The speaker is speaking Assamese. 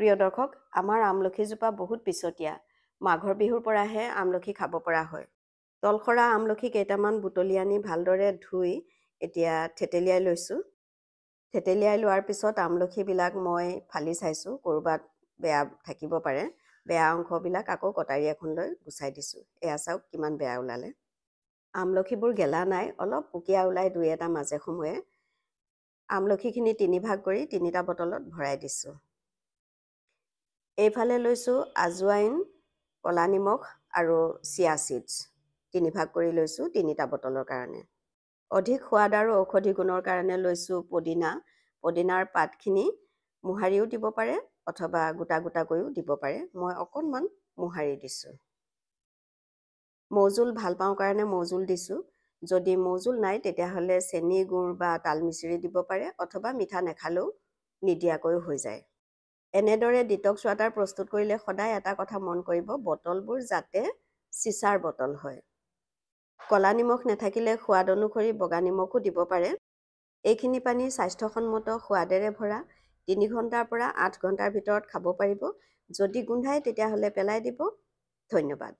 প্ৰিয় দৰ্শক, আমাৰ আমলখিজোপা বহুত পিছতীয়া। মাঘৰ বিহুৰ পৰাহে আমলখি খাব পৰা হয়। তলসৰা আমলখি কেইটামান বুটলি আনি ভালদৰে ধুই এতিয়া থেতেলিয়াই লৈছোঁ। থেতেলিয়াই লোৱাৰ পিছত আমলখিবিলাক মই ফালি চাইছোঁ, ক'ৰবাত বেয়া থাকিব পাৰে। বেয়া অংশবিলাক আকৌ কটাৰী এখন লৈ গুচাই দিছোঁ। এয়া চাওক কিমান বেয়া ওলালে। আমলখিবোৰ গেলা নাই, অলপ পুকীয়া ওলাই দুই এটা মাজে সময়ে। আমলখিখিনি 3 ভাগ কৰি 3টা বটলত ভৰাই দিছোঁ। এইফালে লৈছোঁ আজৱাইন, ক'লা নিমখ আৰু চিয়া চিডছ 3 ভাগ কৰি লৈছোঁ 3টা বটলৰ কাৰণে। অধিক সোৱাদ আৰু ঔষধি গুণৰ কাৰণে লৈছোঁ পদিনা। পদিনাৰ পাতখিনি মোহাৰিও দিব পাৰে অথবা গোটা গোটাকৈও দিব পাৰে। মই অকণমান মোহাৰি দিছোঁ। মৌজোল ভাল পাওঁ কাৰণে মৌজোল দিছোঁ। যদি মৌজোল নাই তেতিয়াহ'লে চেনি, গুড় বা তালমিচিৰি দিব পাৰে অথবা মিঠা নাখালেও নিদিয়াকৈও হৈ যায়। এনেদৰে ডিটক্স ৱাটাৰ প্ৰস্তুত কৰিলে সদায় এটা কথা মন কৰিব, বটলবোৰ যাতে চিচাৰ বটল হয়। ক'লা নিমখ নাথাকিলে সোৱাদ অনুসৰি বগা নিমখো দিব পাৰে। এইখিনি পানী স্বাস্থ্যসন্মত সোৱাদেৰে ভৰা। 3 ঘণ্টাৰ পৰা 8 ঘণ্টাৰ ভিতৰত খাব পাৰিব। যদি গোন্ধায় তেতিয়াহ'লে পেলাই দিব। ধন্যবাদ।